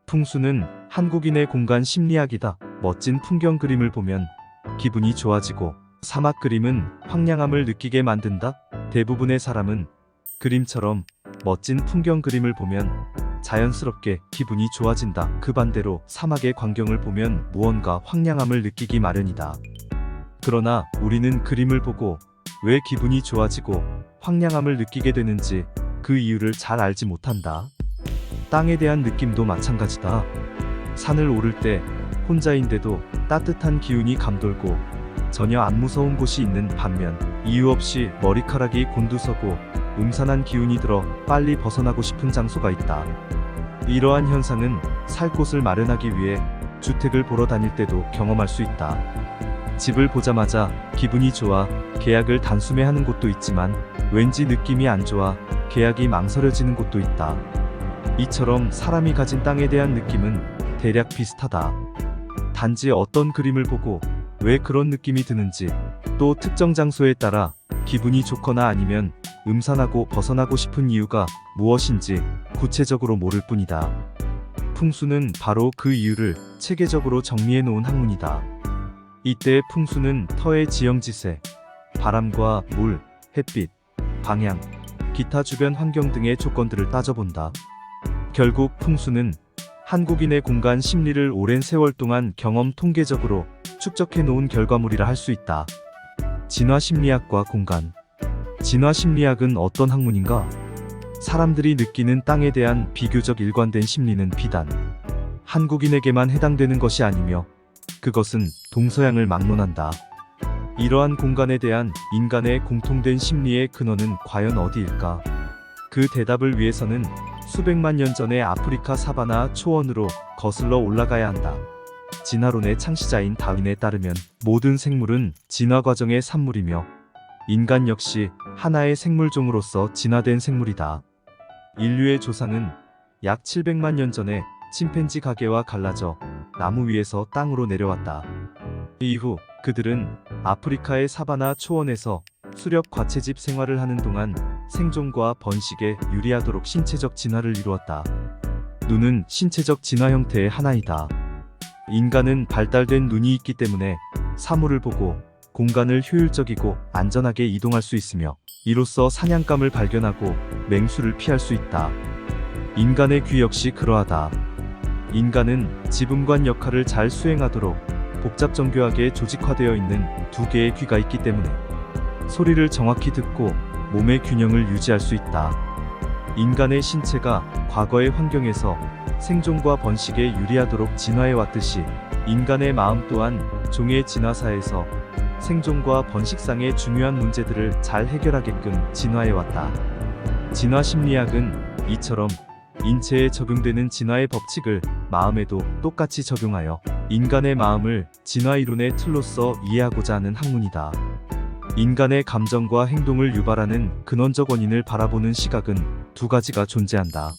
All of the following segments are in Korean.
풍수는 한국인의 공간 심리학이다. 멋진 풍경 그림을 보면 기분이 좋아지고, 사막 그림은 황량함을 느끼게 만든다. 대부분의 사람은 그림처럼 멋진 풍경 그림을 보면 자연스럽게 기분이 좋아진다. 그 반대로 사막의 광경을 보면 무언가 황량함을 느끼기 마련이다. 그러나 우리는 그림을 보고 왜 기분이 좋아지고 황량함을 느끼게 되는지 그 이유를 잘 알지 못한다. 땅에 대한 느낌도 마찬가지다. 산을 오를 때 혼자인데도 따뜻한 기운이 감돌고 전혀 안 무서운 곳이 있는 반면, 이유 없이 머리카락이 곤두서고 음산한 기운이 들어 빨리 벗어나고 싶은 장소가 있다. 이러한 현상은 살 곳을 마련하기 위해 주택을 보러 다닐 때도 경험할 수 있다. 집을 보자마자 기분이 좋아 계약을 단숨에 하는 곳도 있지만, 왠지 느낌이 안 좋아 계약이 망설여지는 곳도 있다. 이처럼 사람이 가진 땅에 대한 느낌은 대략 비슷하다. 단지 어떤 그림을 보고 왜 그런 느낌이 드는지, 또 특정 장소에 따라 기분이 좋거나 아니면 음산하고 벗어나고 싶은 이유가 무엇인지 구체적으로 모를 뿐이다. 풍수는 바로 그 이유를 체계적으로 정리해 놓은 학문이다. 이때 풍수는 터의 지형지세, 바람과 물, 햇빛, 방향, 기타 주변 환경 등의 조건들을 따져본다. 결국 풍수는 한국인의 공간 심리를 오랜 세월 동안 경험 통계적으로 축적해 놓은 결과물이라 할 수 있다. 진화심리학과 공간. 진화심리학은 어떤 학문인가? 사람들이 느끼는 땅에 대한 비교적 일관된 심리는 비단 한국인에게만 해당되는 것이 아니며, 그것은 동서양을 막론한다. 이러한 공간에 대한 인간의 공통된 심리의 근원은 과연 어디일까? 그 대답을 위해서는 수백만 년 전의 아프리카 사바나 초원으로 거슬러 올라가야 한다. 진화론의 창시자인 다윈에 따르면 모든 생물은 진화 과정의 산물이며, 인간 역시 하나의 생물종으로서 진화된 생물이다. 인류의 조상은 약 700만 년 전에 침팬지 가게와 갈라져 나무 위에서 땅으로 내려왔다. 이후 그들은 아프리카의 사바나 초원에서 수렵 과채집 생활을 하는 동안 생존과 번식에 유리하도록 신체적 진화를 이루었다. 눈은 신체적 진화 형태의 하나이다. 인간은 발달된 눈이 있기 때문에 사물을 보고 공간을 효율적이고 안전하게 이동할 수 있으며, 이로써 사냥감을 발견하고 맹수를 피할 수 있다. 인간의 귀 역시 그러하다. 인간은 지붕관 역할을 잘 수행하도록 복잡 정교하게 조직화되어 있는 두 개의 귀가 있기 때문에 소리를 정확히 듣고 몸의 균형을 유지할 수 있다. 인간의 신체가 과거의 환경에서 생존과 번식에 유리하도록 진화해 왔듯이, 인간의 마음 또한 종의 진화사에서 생존과 번식상의 중요한 문제들을 잘 해결하게끔 진화해 왔다. 진화심리학은 이처럼 인체에 적용되는 진화의 법칙을 마음에도 똑같이 적용하여 인간의 마음을 진화이론의 틀로서 이해하고자 하는 학문이다. 인간의 감정과 행동을 유발하는 근원적 원인을 바라보는 시각은 두 가지가 존재한다.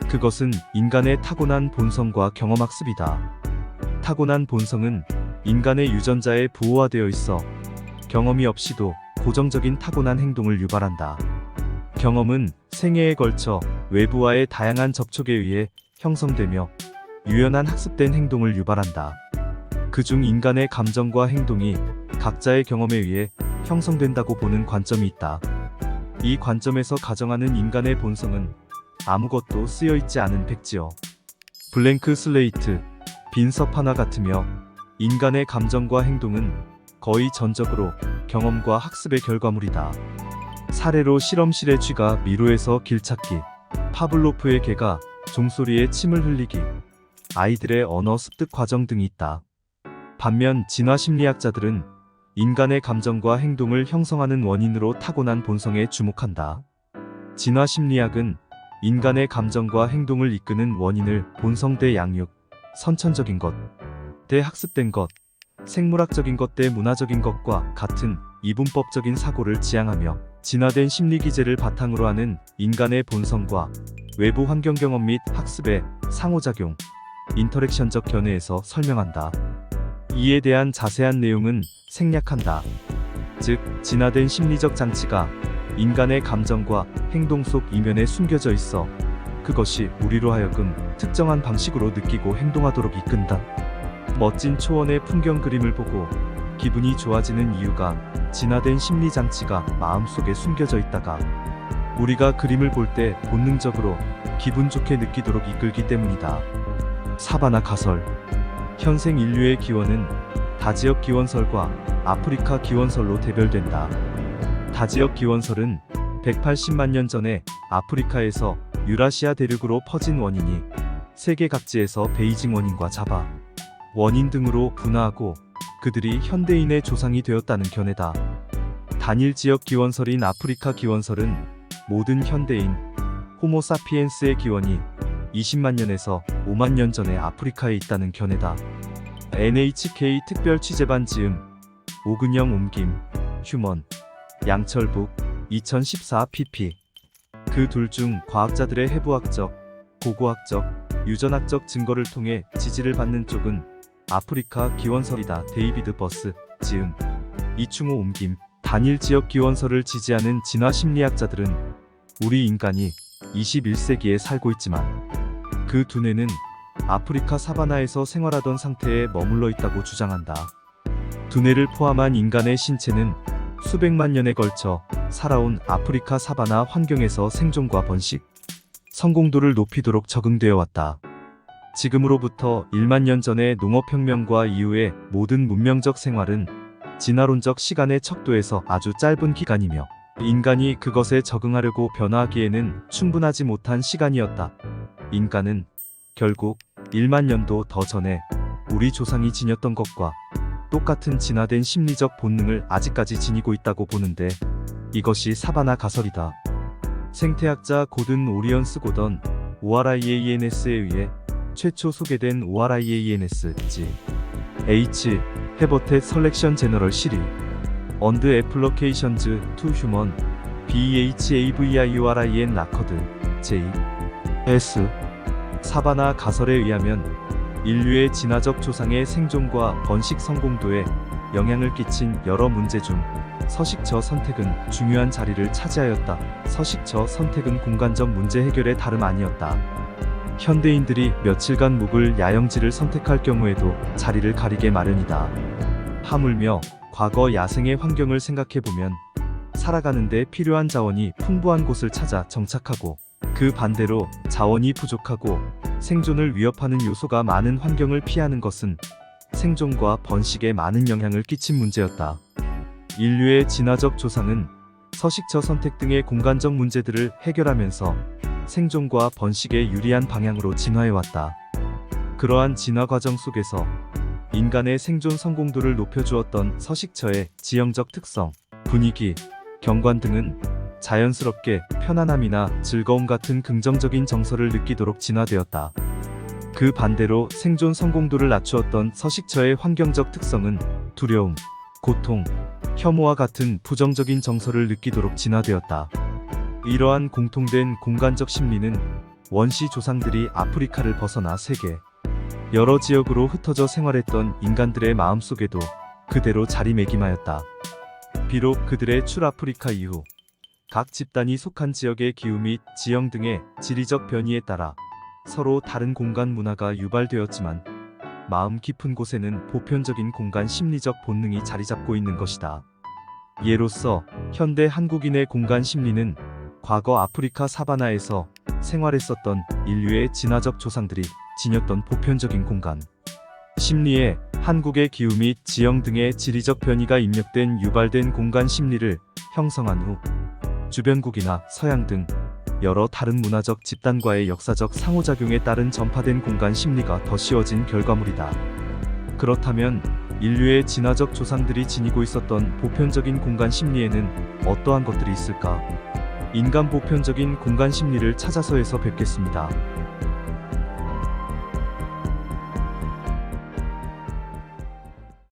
그것은 인간의 타고난 본성과 경험학습이다. 타고난 본성은 인간의 유전자에 부호화되어 있어 경험이 없이도 고정적인 타고난 행동을 유발한다. 경험은 생애에 걸쳐 외부와의 다양한 접촉에 의해 형성되며 유연한 학습된 행동을 유발한다. 그중 인간의 감정과 행동이 각자의 경험에 의해 형성된다고 보는 관점이 있다. 이 관점에서 가정하는 인간의 본성은 아무것도 쓰여있지 않은 백지어, 블랭크 슬레이트, 빈 섭 하나 같으며, 인간의 감정과 행동은 거의 전적으로 경험과 학습의 결과물이다. 사례로 실험실의 쥐가 미로에서 길찾기, 파블로프의 개가 종소리에 침을 흘리기, 아이들의 언어 습득 과정 등이 있다. 반면 진화심리학자들은 인간의 감정과 행동을 형성하는 원인으로 타고난 본성에 주목한다. 진화심리학은 인간의 감정과 행동을 이끄는 원인을 본성 대 양육, 선천적인 것 대 학습된 것, 생물학적인 것 대 문화적인 것과 같은 이분법적인 사고를 지향하며, 진화된 심리 기제를 바탕으로 하는 인간의 본성과 외부 환경 경험 및 학습의 상호작용, 인터랙션적 견해에서 설명한다. 이에 대한 자세한 내용은 생략한다. 즉, 진화된 심리적 장치가 인간의 감정과 행동 속 이면에 숨겨져 있어 그것이 우리로 하여금 특정한 방식으로 느끼고 행동하도록 이끈다. 멋진 초원의 풍경 그림을 보고 기분이 좋아지는 이유가 진화된 심리 장치가 마음속에 숨겨져 있다가 우리가 그림을 볼 때 본능적으로 기분 좋게 느끼도록 이끌기 때문이다. 사바나 가설. 현생 인류의 기원은 다지역 기원설과 아프리카 기원설로 대별된다. 다지역 기원설은 180만 년 전에 아프리카에서 유라시아 대륙으로 퍼진 원인이 세계 각지에서 베이징 원인과 자바 원인 등으로 분화하고 그들이 현대인의 조상이 되었다는 견해다. 단일 지역 기원설인 아프리카 기원설은 모든 현대인 호모 사피엔스의 기원이 20만 년에서 5만 년 전에 아프리카에 있다는 견해다. NHK 특별 취재반 지음 오근영 옮김 휴먼 양철북 2014 pp. 그 둘 중 과학자들의 해부학적, 고고학적, 유전학적 증거를 통해 지지를 받는 쪽은 아프리카 기원설이다. 데이비드 버스 지음 이충호 옮김. 단일 지역 기원설을 지지하는 진화 심리학자들은 우리 인간이 21세기에 살고 있지만 그 두뇌는 아프리카 사바나에서 생활하던 상태에 머물러 있다고 주장한다. 두뇌를 포함한 인간의 신체는 수백만 년에 걸쳐 살아온 아프리카 사바나 환경에서 생존과 번식, 성공도를 높이도록 적응되어 왔다. 지금으로부터 1만 년 전의 농업혁명과 이후의 모든 문명적 생활은 진화론적 시간의 척도에서 아주 짧은 기간이며 인간이 그것에 적응하려고 변화하기에는 충분하지 못한 시간이었다. 인간은 결국 1만 년도 더 전에 우리 조상이 지녔던 것과 똑같은 진화된 심리적 본능을 아직까지 지니고 있다고 보는데 이것이 사바나 가설이다. 생태학자 고든 오리언스 고던 ORIANS에 의해 최초 소개된 ORIANS G. H. 해버텟 셀렉션 제너럴 시리 언드 애플러케이션즈 투 휴먼 BHAVIORIN 라커드 J. S. 사바나 가설에 의하면 인류의 진화적 조상의 생존과 번식 성공도에 영향을 끼친 여러 문제 중 서식처 선택은 중요한 자리를 차지하였다. 서식처 선택은 공간적 문제 해결에 다름 아니었다. 현대인들이 며칠간 묵을 야영지를 선택할 경우에도 자리를 가리게 마련이다. 하물며 과거 야생의 환경을 생각해보면 살아가는데 필요한 자원이 풍부한 곳을 찾아 정착하고 그 반대로 자원이 부족하고 생존을 위협하는 요소가 많은 환경을 피하는 것은 생존과 번식에 많은 영향을 끼친 문제였다. 인류의 진화적 조상은 서식처 선택 등의 공간적 문제들을 해결하면서 생존과 번식에 유리한 방향으로 진화해왔다. 그러한 진화 과정 속에서 인간의 생존 성공도를 높여주었던 서식처의 지형적 특성, 분위기, 경관 등은 자연스럽게 편안함이나 즐거움 같은 긍정적인 정서를 느끼도록 진화되었다. 그 반대로 생존 성공도를 낮추었던 서식처의 환경적 특성은 두려움, 고통, 혐오와 같은 부정적인 정서를 느끼도록 진화되었다. 이러한 공통된 공간적 심리는 원시 조상들이 아프리카를 벗어나 세계 여러 지역으로 흩어져 생활했던 인간들의 마음속에도 그대로 자리매김하였다. 비록 그들의 출아프리카 이후 각 집단이 속한 지역의 기후 및 지형 등의 지리적 변이에 따라 서로 다른 공간 문화가 유발되었지만 마음 깊은 곳에는 보편적인 공간 심리적 본능이 자리잡고 있는 것이다. 예로서 현대 한국인의 공간 심리는 과거 아프리카 사바나에서 생활했었던 인류의 진화적 조상들이 지녔던 보편적인 공간 심리에 한국의 기후 및 지형 등의 지리적 변이가 입력된 유발된 공간 심리를 형성한 후 주변국이나 서양 등 여러 다른 문화적 집단과의 역사적 상호작용에 따른 전파된 공간 심리가 더 씌워진 결과물이다. 그렇다면 인류의 진화적 조상들이 지니고 있었던 보편적인 공간 심리에는 어떠한 것들이 있을까? 인간 보편적인 공간 심리를 찾아서에서 뵙겠습니다.